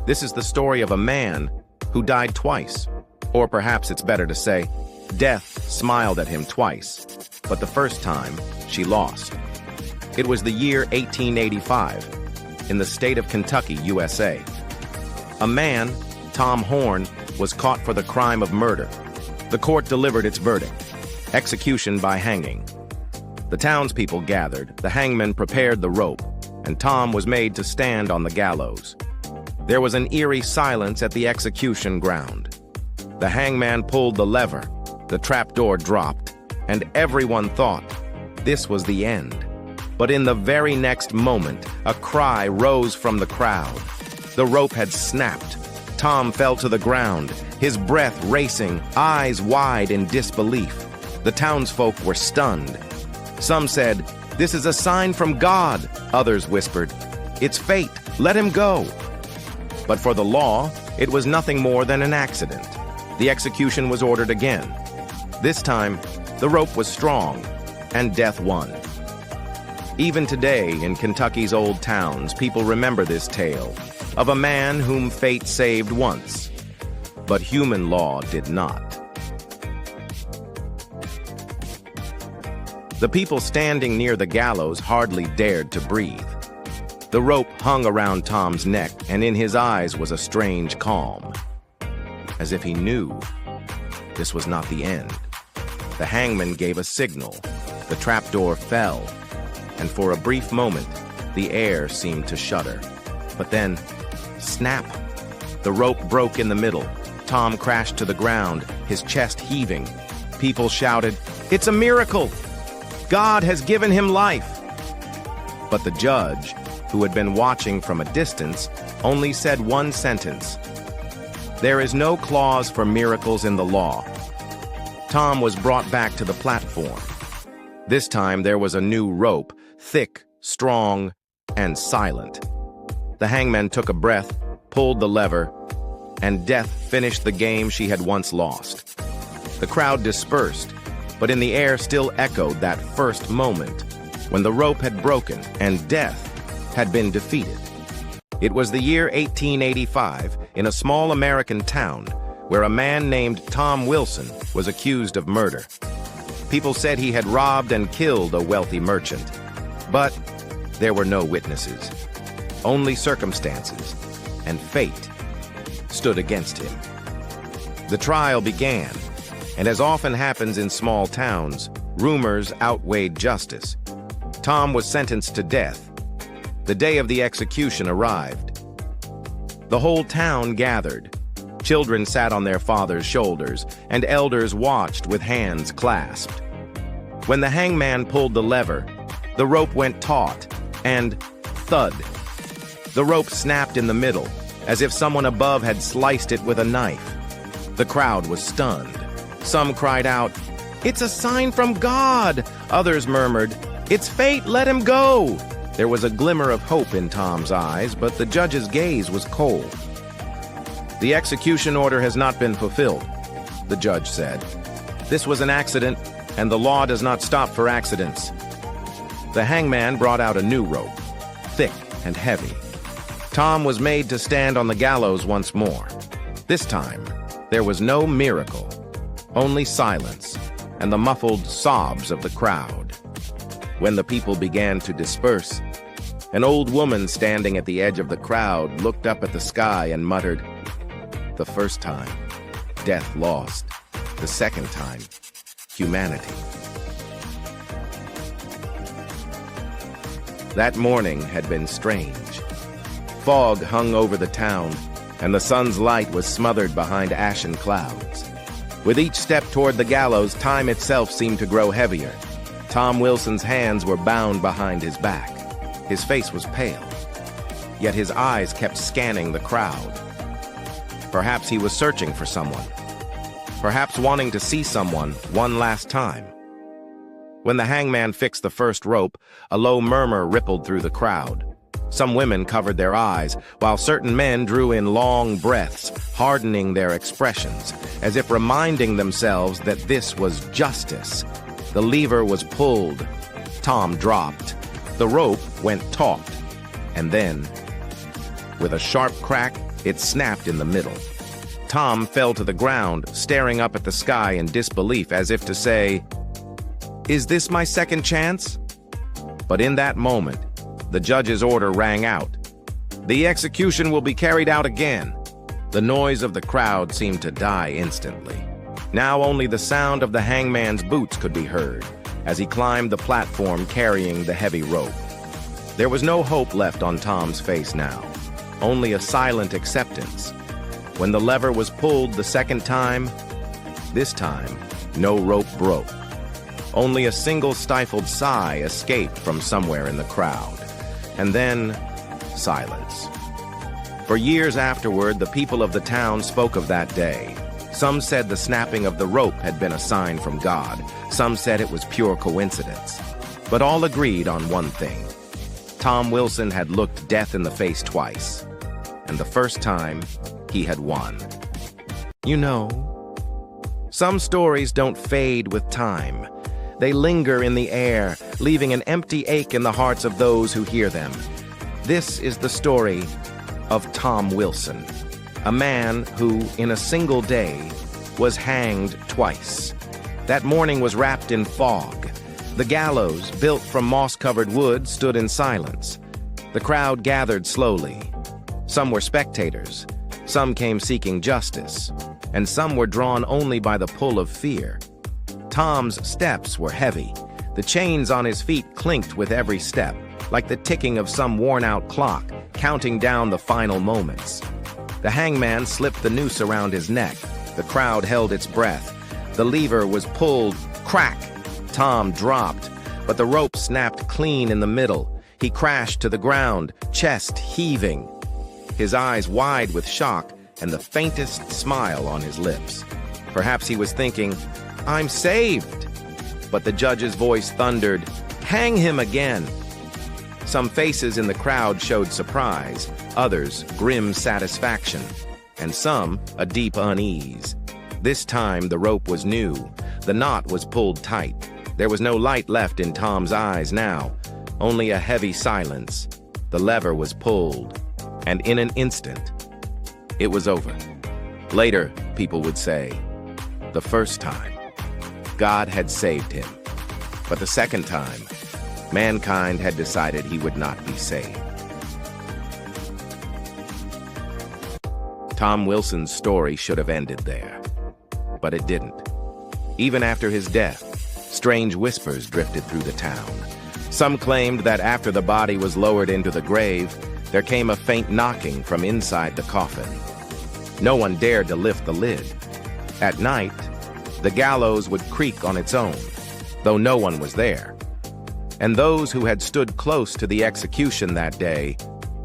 This is the story of a man who died twice. Or perhaps it's better to say, death smiled at him twice, but the first time, she lost. It was the year 1885, in the state of Kentucky, USA. A man, Tom Horn, was caught for the crime of murder. The court delivered its verdict: execution by hanging. The townspeople gathered, the hangman prepared the rope, and Tom was made to stand on the gallows. There was an eerie silence at the execution ground. The hangman pulled the lever, the trapdoor dropped, and everyone thought this was the end. But in the very next moment, a cry rose from the crowd. The rope had snapped. Tom fell to the ground, his breath racing, eyes wide in disbelief. The townsfolk were stunned. Some said, "This is a sign from God." Others whispered, "It's fate, let him go." But for the law, it was nothing more than an accident. The execution was ordered again. This time, the rope was strong, and death won. Even today, in Kentucky's old towns, people remember this tale of a man whom fate saved once, but human law did not. The people standing near the gallows hardly dared to breathe. The rope hung around Tom's neck, and in his eyes was a strange calm, as if he knew this was not the end. The hangman gave a signal. The trapdoor fell, and for a brief moment, the air seemed to shudder. But then, snap! The rope broke in the middle. Tom crashed to the ground, his chest heaving. People shouted, "It's a miracle! God has given him life!" But the judge, who had been watching from a distance, only said one sentence: "There is no clause for miracles in the law." Tom was brought back to the platform. This time there was a new rope, thick, strong, and silent. The hangman took a breath, pulled the lever, and death finished the game she had once lost. The crowd dispersed, but in the air still echoed that first moment when the rope had broken and death had been defeated. It was the year 1885 in a small American town where a man named Tom Wilson was accused of murder. People said he had robbed and killed a wealthy merchant, but there were no witnesses. Only circumstances, and fate stood against him. The trial began, and as often happens in small towns, rumors outweighed justice. Tom was sentenced to death. The day of the execution arrived. The whole town gathered. Children sat on their fathers' shoulders, and elders watched with hands clasped. When the hangman pulled the lever, the rope went taut, and thud. The rope snapped in the middle, as if someone above had sliced it with a knife. The crowd was stunned. Some cried out, "It's a sign from God!" Others murmured, "It's fate, let him go!" There was a glimmer of hope in Tom's eyes, but the judge's gaze was cold. "The execution order has not been fulfilled," the judge said. "This was an accident, and the law does not stop for accidents." The hangman brought out a new rope, thick and heavy. Tom was made to stand on the gallows once more. This time, there was no miracle, only silence and the muffled sobs of the crowd. When the people began to disperse, an old woman standing at the edge of the crowd looked up at the sky and muttered, "The first time, death lost. The second time, humanity." That morning had been strange. Fog hung over the town, and the sun's light was smothered behind ashen clouds. With each step toward the gallows, time itself seemed to grow heavier. Tom Wilson's hands were bound behind his back. His face was pale, yet his eyes kept scanning the crowd. Perhaps he was searching for someone. Perhaps wanting to see someone one last time. When the hangman fixed the first rope, a low murmur rippled through the crowd. Some women covered their eyes, while certain men drew in long breaths, hardening their expressions, as if reminding themselves that this was justice. The lever was pulled. Tom dropped. The rope went taut. And then, with a sharp crack, It snapped in the middle. Tom fell to the ground, staring up at the sky in disbelief, as if to say, "Is this my second chance?" But in that moment, the judge's order rang out. "The execution will be carried out again." The noise of the crowd seemed to die instantly. Now only the sound of the hangman's boots could be heard as he climbed the platform carrying the heavy rope. There was no hope left on Tom's face now, only a silent acceptance. When the lever was pulled the second time, this time, no rope broke. Only a single stifled sigh escaped from somewhere in the crowd. And then, silence. For years afterward, the people of the town spoke of that day. Some said the snapping of the rope had been a sign from God. Some said it was pure coincidence. But all agreed on one thing. Tom Wilson had looked death in the face twice. And the first time, he had won. You know, some stories don't fade with time. They linger in the air, leaving an empty ache in the hearts of those who hear them. This is the story of Tom Wilson, a man who, in a single day, was hanged twice. That morning was wrapped in fog. The gallows, built from moss-covered wood, stood in silence. The crowd gathered slowly. Some were spectators. Some came seeking justice, and some were drawn only by the pull of fear. Tom's steps were heavy. The chains on his feet clinked with every step, like the ticking of some worn-out clock, counting down the final moments. The hangman slipped the noose around his neck. The crowd held its breath. The lever was pulled. Crack! Tom dropped, but the rope snapped clean in the middle. He crashed to the ground, chest heaving, his eyes wide with shock and the faintest smile on his lips. Perhaps he was thinking, "I'm saved." But the judge's voice thundered, "Hang him again." Some faces in the crowd showed surprise, others grim satisfaction, and some a deep unease. This time the rope was new. The knot was pulled tight. There was no light left in Tom's eyes now, only a heavy silence. The lever was pulled, and in an instant, it was over. Later, people would say, the first time, God had saved him. But the second time, mankind had decided he would not be saved. Tom Wilson's story should have ended there, but it didn't. Even after his death, strange whispers drifted through the town. Some claimed that after the body was lowered into the grave, there came a faint knocking from inside the coffin. No one dared to lift the lid. At night, the gallows would creak on its own, though no one was there. And those who had stood close to the execution that day,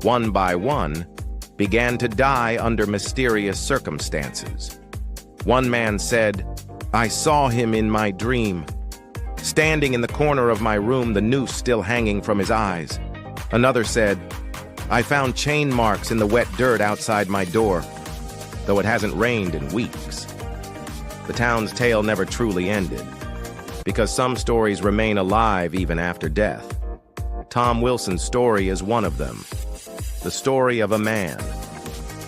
one by one, began to die under mysterious circumstances. One man said, "I saw him in my dream, standing in the corner of my room, the noose still hanging from his eyes." Another said, "I found chain marks in the wet dirt outside my door, though it hasn't rained in weeks." The town's tale never truly ended, because some stories remain alive even after death. Tom Wilson's story is one of them. The story of a man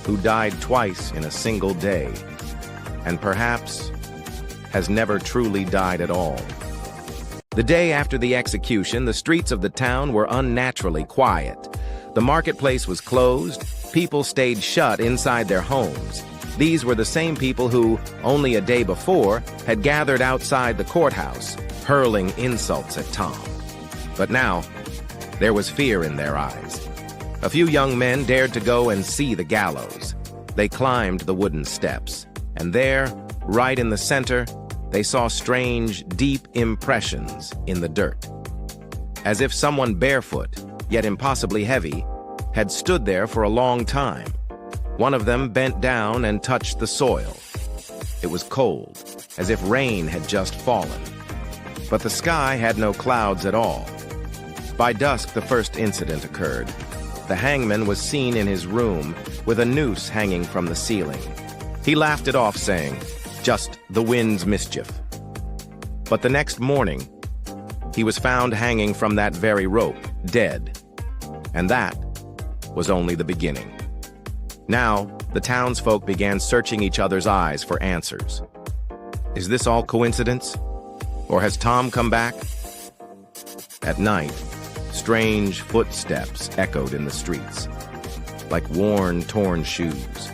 who died twice in a single day, and perhaps has never truly died at all. The day after the execution, the streets of the town were unnaturally quiet. The marketplace was closed. People stayed shut inside their homes. These were the same people who, only a day before, had gathered outside the courthouse, hurling insults at Tom. But now, there was fear in their eyes. A few young men dared to go and see the gallows. They climbed the wooden steps, and there, right in the center, they saw strange, deep impressions in the dirt. As if someone barefoot, yet impossibly heavy, had stood there for a long time. One of them bent down and touched the soil. It was cold, as if rain had just fallen. But the sky had no clouds at all. By dusk, the first incident occurred. The hangman was seen in his room with a noose hanging from the ceiling. He laughed it off, saying, "Just the wind's mischief." But the next morning, he was found hanging from that very rope, dead. And that was only the beginning. Now, The townsfolk began searching each other's eyes for answers. Is this all coincidence? Or has Tom come back? At night, strange footsteps echoed in the streets, like worn, torn shoes.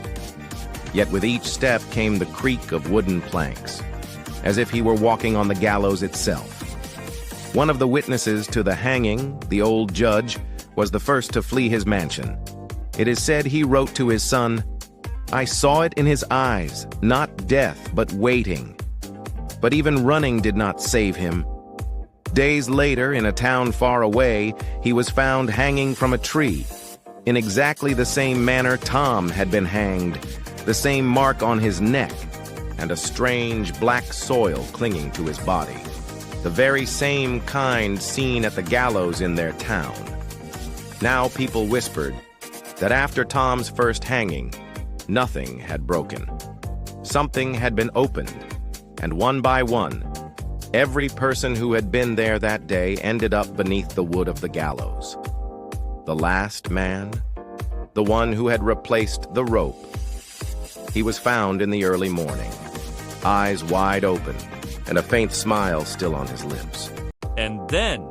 Yet with each step came the creak of wooden planks, as if he were walking on the gallows itself. One of the witnesses to the hanging, the old judge, was the first to flee his mansion. It is said he wrote to his son, "I saw it in his eyes, not death, but waiting." But even running did not save him. Days later, in a town far away, he was found hanging from a tree, in exactly the same manner Tom had been hanged, the same mark on his neck, and a strange black soil clinging to his body, the very same kind seen at the gallows in their town. Now people whispered that after Tom's first hanging, nothing had broken. Something had been opened, and one by one, every person who had been there that day ended up beneath the wood of the gallows. The last man, the one who had replaced the rope. He was found in the early morning, eyes wide open, and a faint smile still on his lips. And then,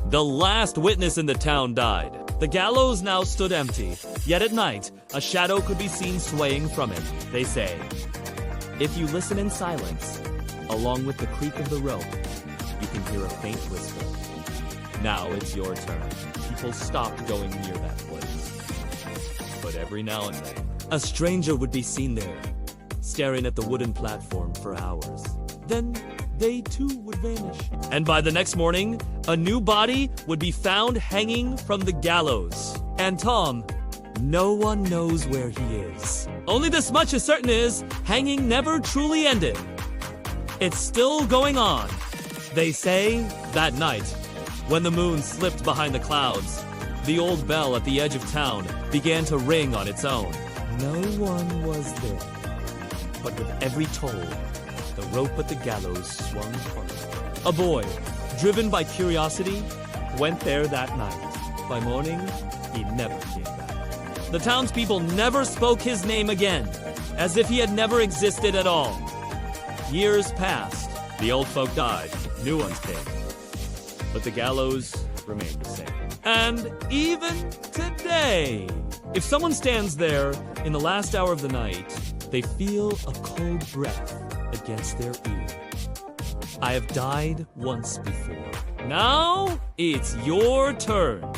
the last witness in the town died. The gallows now stood empty, yet at night, a shadow could be seen swaying from it. They say, if you listen in silence, along with the creak of the rope, you can hear a faint whisper. Now it's your turn. People stopped going near that place. But every now and then, a stranger would be seen there, staring at the wooden platform for hours. Then they too would vanish. And by the next morning, a new body would be found hanging from the gallows. And Tom, no one knows where he is. Only this much is certain is, hanging never truly ended. It's still going on. They say that night, when the moon slipped behind the clouds, the old bell at the edge of town began to ring on its own. No one was there. But with every toll, the rope at the gallows swung farther. A boy, driven by curiosity, went there that night. By morning, he never came back. The townspeople never spoke his name again, as if he had never existed at all. Years passed. The old folk died. New ones came. But the gallows remained the same. And even today, if someone stands there in the last hour of the night, they feel a cold breath against their ear. I have died once before. Now it's your turn.